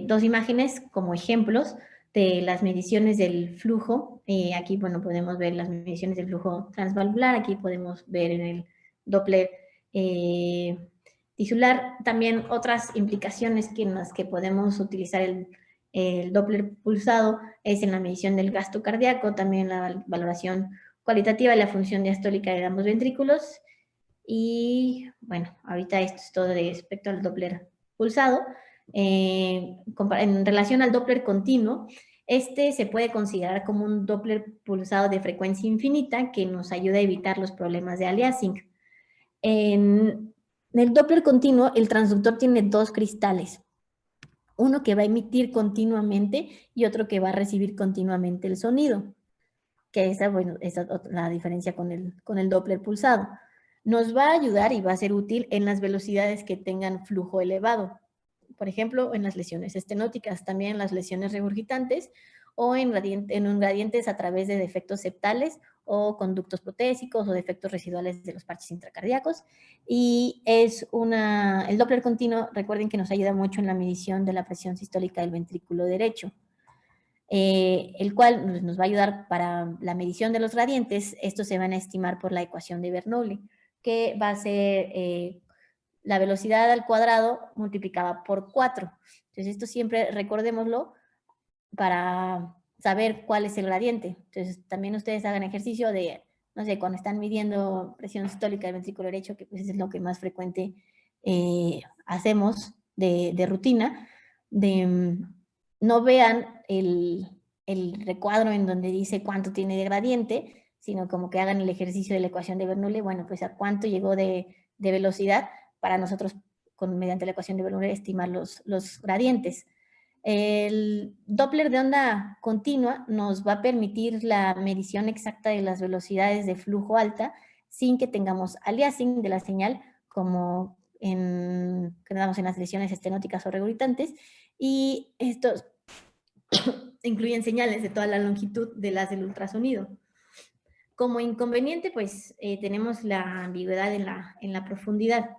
dos imágenes como ejemplos de las mediciones del flujo. Aquí, bueno, podemos ver las mediciones del flujo transvalvular. Aquí podemos ver en el Doppler tisular también otras implicaciones en las que podemos utilizar el Doppler pulsado es en la medición del gasto cardíaco, también la valoración cualitativa de la función diastólica de ambos ventrículos. Y bueno, ahorita esto es todo respecto al Doppler pulsado. En relación al Doppler continuo, este se puede considerar como un Doppler pulsado de frecuencia infinita que nos ayuda a evitar los problemas de aliasing. En el Doppler continuo, el transductor tiene dos cristales, uno que va a emitir continuamente y otro que va a recibir continuamente el sonido, que esa es la diferencia con el Doppler pulsado. Nos va a ayudar y va a ser útil en las velocidades que tengan flujo elevado. Por ejemplo, en las lesiones estenóticas, también en las lesiones regurgitantes o en gradientes a través de defectos septales o conductos protésicos o defectos residuales de los parches intracardíacos. Y el Doppler continuo, recuerden que nos ayuda mucho en la medición de la presión sistólica del ventrículo derecho. El cual nos va a ayudar para la medición de los gradientes. Estos se van a estimar por la ecuación de Bernoulli, que va a ser la velocidad al cuadrado multiplicada por 4. Entonces, esto siempre recordémoslo para saber cuál es el gradiente. Entonces, también ustedes hagan ejercicio de, no sé, cuando están midiendo presión sistólica del ventrículo derecho, que pues es lo que más frecuente hacemos de rutina, no vean el recuadro en donde dice cuánto tiene de gradiente, sino como que hagan el ejercicio de la ecuación de Bernoulli, bueno, pues a cuánto llegó de velocidad para nosotros, mediante la ecuación de Bernoulli, estimar los gradientes. El Doppler de onda continua nos va a permitir la medición exacta de las velocidades de flujo alta sin que tengamos aliasing de la señal como en las lesiones estenóticas o regurgitantes, y estos incluyen señales de toda la longitud de las del ultrasonido. Como inconveniente, pues tenemos la ambigüedad en la profundidad.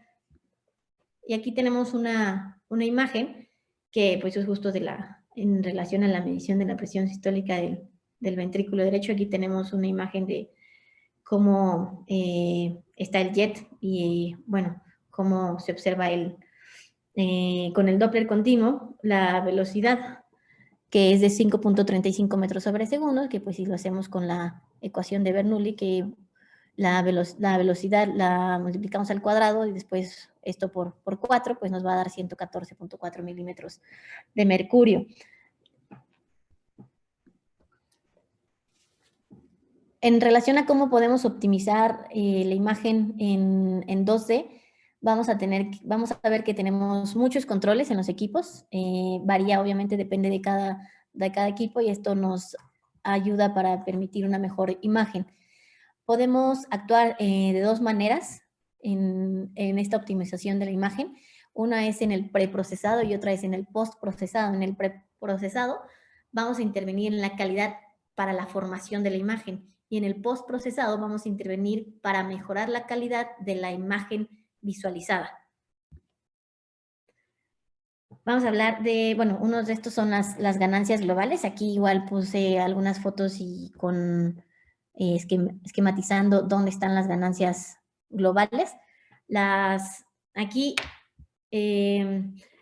Y aquí tenemos una imagen que pues es justo en relación a la medición de la presión sistólica del ventrículo derecho. Aquí tenemos una imagen de cómo está el jet y, bueno, cómo se observa con el Doppler continuo, la velocidad, que es de 5.35 metros sobre segundo, que pues si lo hacemos con la ecuación de Bernoulli, que la velocidad la multiplicamos al cuadrado y después esto por 4, pues nos va a dar 114.4 milímetros de mercurio. En relación a cómo podemos optimizar la imagen en 2D, vamos a ver que tenemos muchos controles en los equipos. Varía, obviamente, depende de cada equipo, y esto nos ayuda para permitir una mejor imagen. Podemos actuar de dos maneras en esta optimización de la imagen. Una es en el preprocesado y otra es en el postprocesado. En el preprocesado vamos a intervenir en la calidad para la formación de la imagen, y en el postprocesado vamos a intervenir para mejorar la calidad de la imagen visualizada. Vamos a hablar de, bueno, unos de estos son las ganancias globales. Aquí igual puse algunas fotos y con esquematizando dónde están las ganancias globales. Aquí,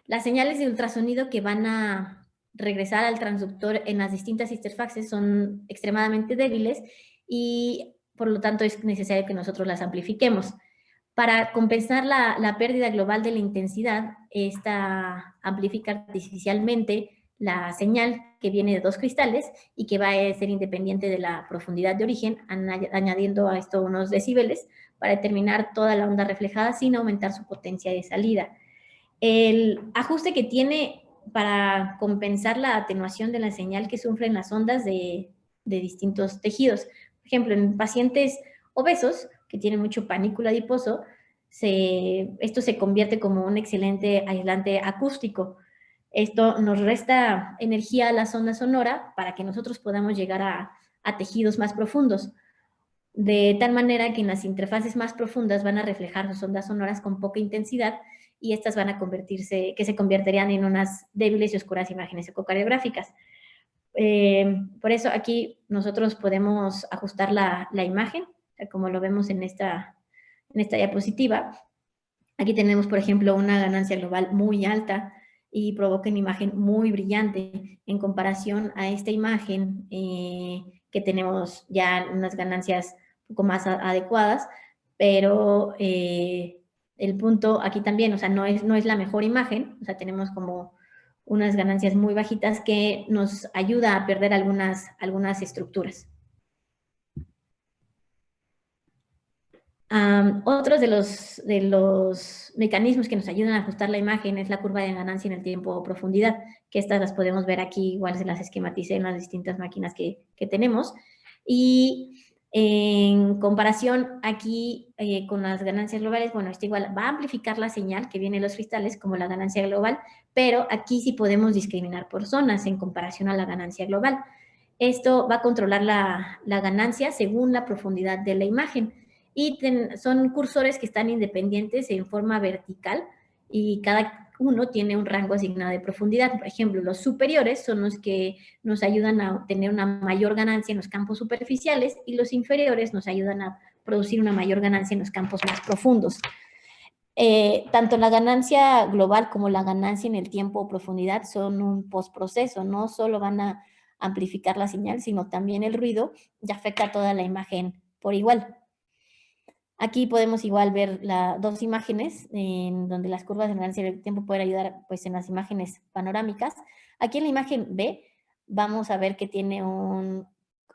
las señales de ultrasonido que van a regresar al transductor en las distintas interfaces son extremadamente débiles y por lo tanto es necesario que nosotros las amplifiquemos. Para compensar la pérdida global de la intensidad, esta amplifica artificialmente la señal que viene de dos cristales y que va a ser independiente de la profundidad de origen, añadiendo a esto unos decibeles para determinar toda la onda reflejada sin aumentar su potencia de salida. El ajuste que tiene para compensar la atenuación de la señal que sufren las ondas de distintos tejidos. Por ejemplo, en pacientes obesos que tienen mucho panículo adiposo, esto se convierte como un excelente aislante acústico. Esto nos resta energía a la sonda sonora para que nosotros podamos llegar a tejidos más profundos, de tal manera que en las interfaces más profundas van a reflejar sus ondas sonoras con poca intensidad y estas van a convertirse, que se convertirían en unas débiles y oscuras imágenes ecocardiográficas. Por eso aquí nosotros podemos ajustar la imagen, como lo vemos en esta diapositiva. Aquí tenemos, por ejemplo, una ganancia global muy alta y provoca una imagen muy brillante en comparación a esta imagen que tenemos ya unas ganancias un poco más adecuadas, pero el punto aquí también, o sea, no es la mejor imagen, o sea, tenemos como unas ganancias muy bajitas que nos ayuda a perder algunas estructuras. Otros de los mecanismos que nos ayudan a ajustar la imagen es la curva de ganancia en el tiempo o profundidad, que estas las podemos ver aquí, igual se las esquematicé en las distintas máquinas que tenemos. Y en comparación aquí con las ganancias globales, bueno, esto igual va a amplificar la señal que viene de los cristales como la ganancia global, pero aquí sí podemos discriminar por zonas en comparación a la ganancia global. Esto va a controlar la ganancia según la profundidad de la imagen. Y son cursores que están independientes en forma vertical y cada uno tiene un rango asignado de profundidad. Por ejemplo, los superiores son los que nos ayudan a obtener una mayor ganancia en los campos superficiales y los inferiores nos ayudan a producir una mayor ganancia en los campos más profundos. Tanto la ganancia global como la ganancia en el tiempo o profundidad son un postproceso, no solo van a amplificar la señal, sino también el ruido y afecta a toda la imagen por igual. Aquí podemos igual ver dos imágenes en donde las curvas de ganancia del tiempo pueden ayudar pues, en las imágenes panorámicas. Aquí en la imagen B vamos a ver que tiene un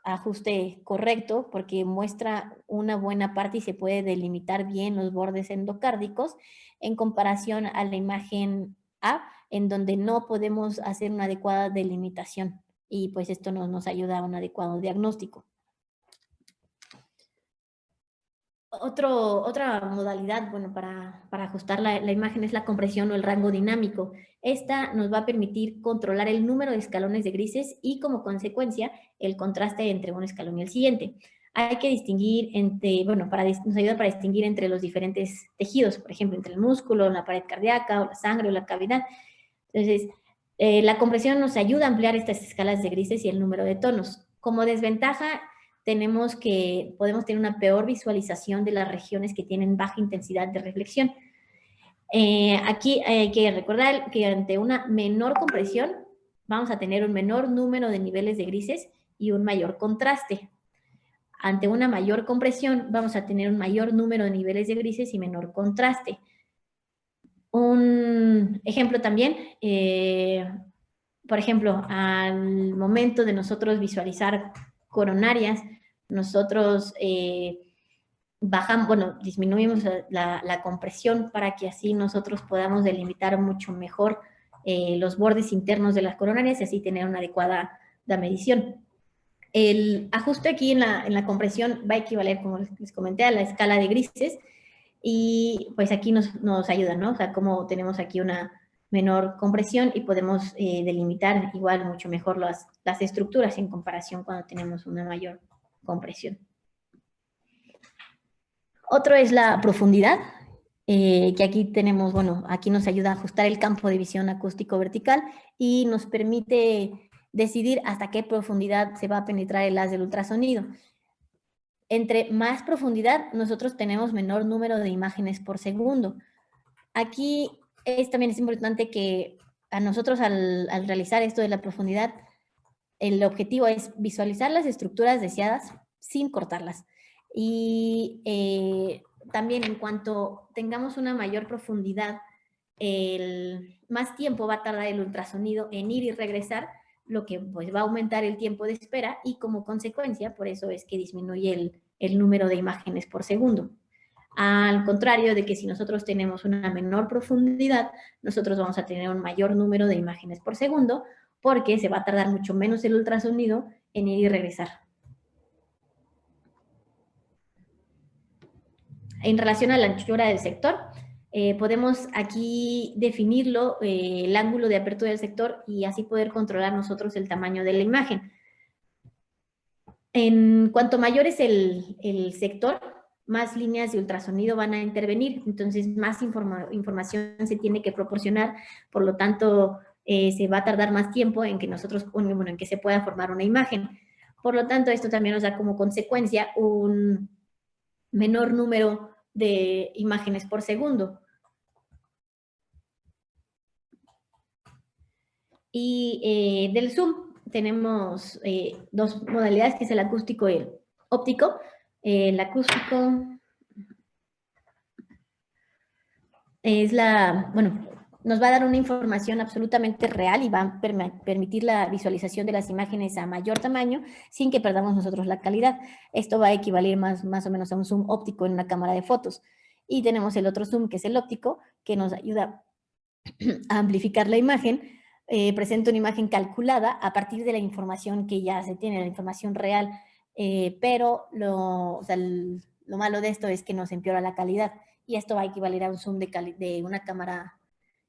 ajuste correcto porque muestra una buena parte y se puede delimitar bien los bordes endocárdicos en comparación a la imagen A, en donde no podemos hacer una adecuada delimitación y pues esto nos ayuda a un adecuado diagnóstico. Otra modalidad, bueno, para ajustar la imagen es la compresión o el rango dinámico. Esta nos va a permitir controlar el número de escalones de grises y, como consecuencia, el contraste entre un escalón y el siguiente. Hay que distinguir nos ayuda para distinguir entre los diferentes tejidos, por ejemplo, entre el músculo, la pared cardíaca, o la sangre, o la cavidad. Entonces, la compresión nos ayuda a ampliar estas escalas de grises y el número de tonos. Como desventaja, podemos tener una peor visualización de las regiones que tienen baja intensidad de reflexión. Aquí hay que recordar que ante una menor compresión vamos a tener un menor número de niveles de grises y un mayor contraste. Ante una mayor compresión vamos a tener un mayor número de niveles de grises y menor contraste. Un ejemplo también, por ejemplo, al momento de nosotros visualizar coronarias, nosotros disminuimos la compresión para que así nosotros podamos delimitar mucho mejor los bordes internos de las coronarias y así tener una adecuada medición. El ajuste aquí en la compresión va a equivaler, como les comenté, a la escala de grises y pues aquí nos ayuda, ¿no? O sea, como tenemos aquí una menor compresión y podemos delimitar igual mucho mejor las estructuras en comparación cuando tenemos una mayor compresión. Otro es la profundidad, que aquí tenemos, aquí nos ayuda a ajustar el campo de visión acústico vertical y nos permite decidir hasta qué profundidad se va a penetrar el haz del ultrasonido. Entre más profundidad, nosotros tenemos menor número de imágenes por segundo. Aquí también es importante que a nosotros al realizar esto de la profundidad, el objetivo es visualizar las estructuras deseadas sin cortarlas. Y también en cuanto tengamos una mayor profundidad, más tiempo va a tardar el ultrasonido en ir y regresar, lo que pues va a aumentar el tiempo de espera y como consecuencia, por eso es que disminuye el número de imágenes por segundo. Al contrario de que si nosotros tenemos una menor profundidad, nosotros vamos a tener un mayor número de imágenes por segundo porque se va a tardar mucho menos el ultrasonido en ir y regresar. En relación a la anchura del sector, podemos aquí definirlo, el ángulo de apertura del sector y así poder controlar nosotros el tamaño de la imagen. En cuanto mayor es el sector, más líneas de ultrasonido van a intervenir, entonces más información se tiene que proporcionar, por lo tanto, se va a tardar más tiempo en que nosotros, bueno, en que se pueda formar una imagen. Por lo tanto, esto también nos da como consecuencia un menor número de imágenes por segundo. Y del zoom tenemos dos modalidades, que es el acústico y el óptico. El acústico es bueno, nos va a dar una información absolutamente real y va a permitir la visualización de las imágenes a mayor tamaño sin que perdamos nosotros la calidad. Esto va a equivaler más o menos a un zoom óptico en una cámara de fotos. Y tenemos el otro zoom, que es el óptico, que nos ayuda a amplificar la imagen. Presenta una imagen calculada a partir de la información que ya se tiene, la información real, pero lo malo de esto es que nos empeora la calidad, y esto va a equivaler a un zoom de una cámara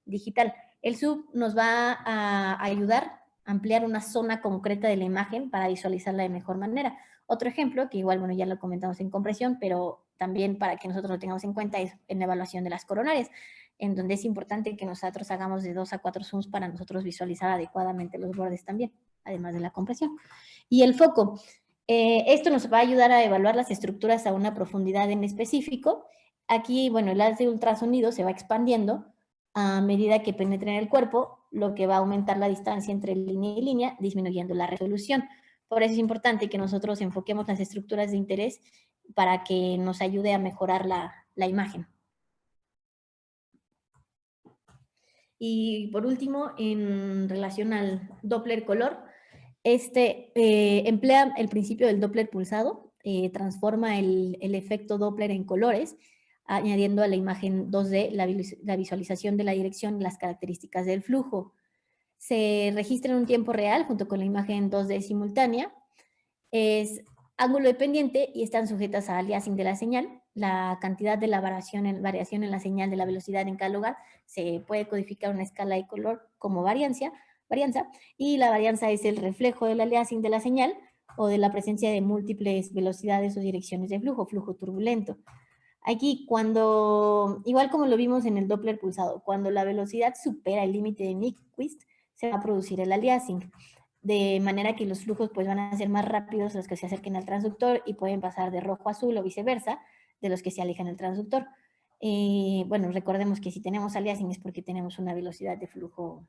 digital. El zoom nos va a ayudar a ampliar una zona concreta de la imagen para visualizarla de mejor manera. Otro ejemplo, que igual, bueno, ya lo comentamos en compresión, pero también para que nosotros lo tengamos en cuenta, es en la evaluación de las coronarias, en donde es importante que nosotros hagamos de 2 a 4 zooms para nosotros visualizar adecuadamente los bordes también, además de la compresión. Y el foco. Esto nos va a ayudar a evaluar las estructuras a una profundidad en específico. Aquí, bueno, el haz de ultrasonido se va expandiendo a medida que penetra en el cuerpo, lo que va a aumentar la distancia entre línea y línea, disminuyendo la resolución. Por eso es importante que nosotros enfoquemos las estructuras de interés para que nos ayude a mejorar la imagen. Y por último, en relación al Doppler color, emplea el principio del Doppler pulsado, transforma el efecto Doppler en colores, añadiendo a la imagen 2D la visualización de la dirección y las características del flujo. Se registra en un tiempo real junto con la imagen 2D simultánea. Es ángulo dependiente y están sujetas a aliasing de la señal. La cantidad de la variación en la señal de la velocidad en cada lugar se puede codificar en una escala de color como varianza, y la varianza es el reflejo del aliasing de la señal o de la presencia de múltiples velocidades o direcciones de flujo turbulento. Aquí, igual como lo vimos en el Doppler pulsado, cuando la velocidad supera el límite de Nyquist, se va a producir el aliasing, de manera que los flujos pues van a ser más rápidos los que se acerquen al transductor y pueden pasar de rojo a azul o viceversa de los que se alejan del transductor. Bueno, recordemos que si tenemos aliasing es porque tenemos una velocidad de flujo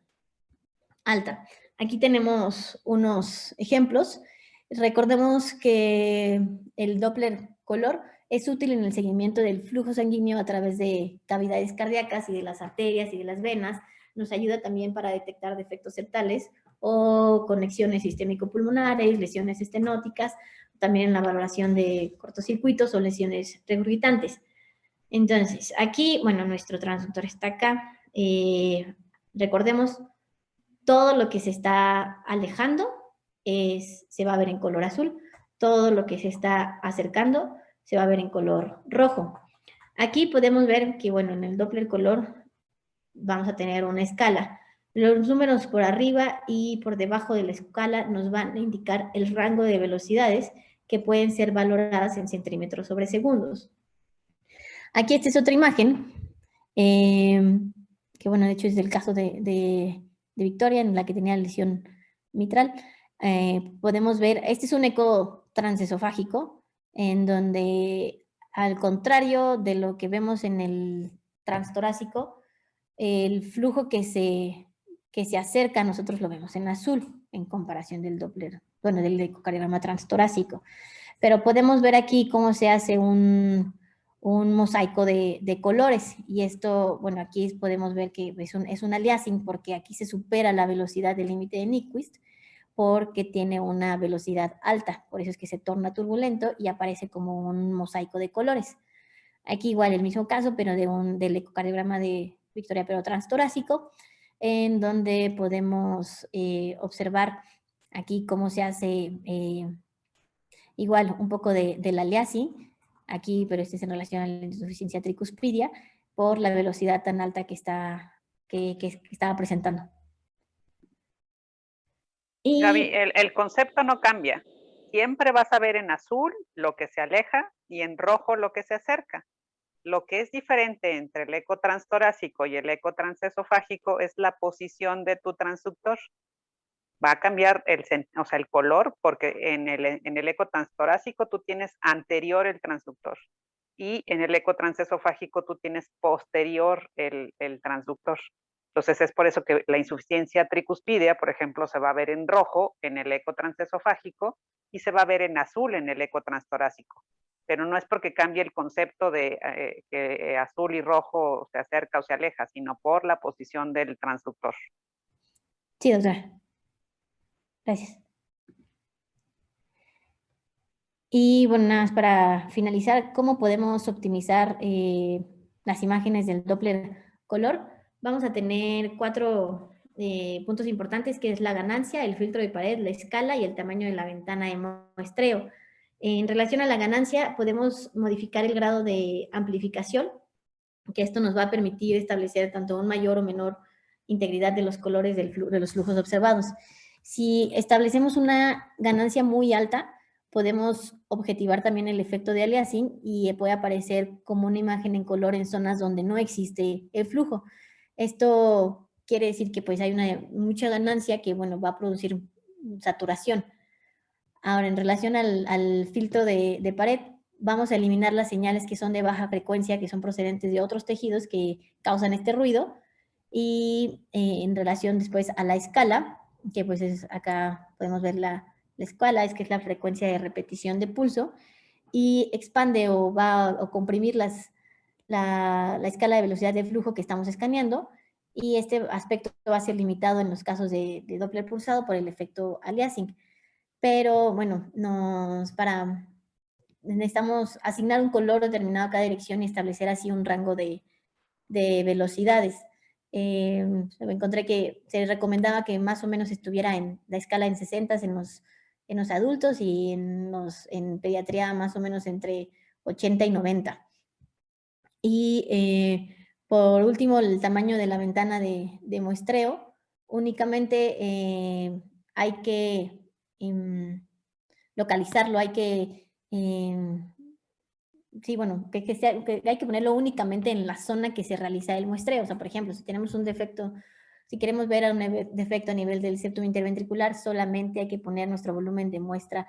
alta. Aquí tenemos unos ejemplos. Recordemos que el Doppler color es útil en el seguimiento del flujo sanguíneo a través de cavidades cardíacas y de las arterias y de las venas. Nos ayuda también para detectar defectos septales o conexiones sistémico-pulmonares, lesiones estenóticas, también en la valoración de cortocircuitos o lesiones regurgitantes. Entonces, aquí, bueno, nuestro transductor está acá. Recordemos, todo lo que se está alejando se va a ver en color azul, todo lo que se está acercando se va a ver en color rojo. Aquí podemos ver que, bueno, en el Doppler color vamos a tener una escala. Los números por arriba y por debajo de la escala nos van a indicar el rango de velocidades que pueden ser valoradas en centímetros sobre segundos. Aquí esta es otra imagen, que bueno, de hecho es del caso de Victoria, en la que tenía lesión mitral. Podemos ver, este es un eco transesofágico, en donde, al contrario de lo que vemos en el transtorácico, el flujo que se acerca, nosotros lo vemos en azul, en comparación del Doppler, bueno, del ecocardiograma transtorácico. Pero podemos ver aquí cómo se hace un mosaico de colores, y esto, bueno, aquí podemos ver que es un aliasing, porque aquí se supera la velocidad del límite de Nyquist, porque tiene una velocidad alta, por eso es que se torna turbulento y aparece como un mosaico de colores. Aquí igual el mismo caso, pero del ecocardiograma de Victoria, pero transtorácico, en donde podemos observar aquí cómo se hace igual un poco del aliasing, aquí, pero este es en relación a la insuficiencia tricuspidia, por la velocidad tan alta que estaba presentando. Gaby, el concepto no cambia. Siempre vas a ver en azul lo que se aleja y en rojo lo que se acerca. Lo que es diferente entre el eco transtorácico y el eco transesofágico es la posición de tu transductor. Va a cambiar o sea, el color, porque en el eco transtorácico tú tienes anterior el transductor y en el eco transesofágico tú tienes posterior el transductor. Entonces es por eso que la insuficiencia tricuspidea, por ejemplo, se va a ver en rojo en el eco transesofágico y se va a ver en azul en el eco transtorácico. Pero no es porque cambie el concepto de que azul y rojo se acerca o se aleja, sino por la posición del transductor. Sí, doctora. Gracias. Y bueno, nada más para finalizar, ¿cómo podemos optimizar las imágenes del Doppler color? Vamos a tener 4 puntos importantes, que es la ganancia, el filtro de pared, la escala y el tamaño de la ventana de muestreo. En relación a la ganancia, podemos modificar el grado de amplificación, que esto nos va a permitir establecer tanto un mayor o menor integridad de los colores de los flujos observados. Si establecemos una ganancia muy alta, podemos objetivar también el efecto de aliasing y puede aparecer como una imagen en color en zonas donde no existe el flujo. Esto quiere decir que pues hay mucha ganancia que, bueno, va a producir saturación. Ahora, en relación al filtro de pared, vamos a eliminar las señales que son de baja frecuencia, que son procedentes de otros tejidos que causan este ruido. Y en relación después a la escala, que pues es acá podemos ver la escala, es que es la frecuencia de repetición de pulso, y expande o va a comprimir la escala de velocidad de flujo que estamos escaneando, y este aspecto va a ser limitado en los casos de Doppler pulsado por el efecto aliasing. Pero bueno, necesitamos asignar un color determinado a cada dirección y establecer así un rango de velocidades. Me encontré que se recomendaba que más o menos estuviera en la escala en 60 en los adultos y en pediatría más o menos entre 80 y 90. Y por último, el tamaño de la ventana de muestreo. Únicamente hay que localizarlo, hay que sí, bueno, que hay que ponerlo únicamente en la zona que se realiza el muestreo. O sea, por ejemplo, si tenemos un defecto, si queremos ver un defecto a nivel del septum interventricular, solamente hay que poner nuestro volumen de muestra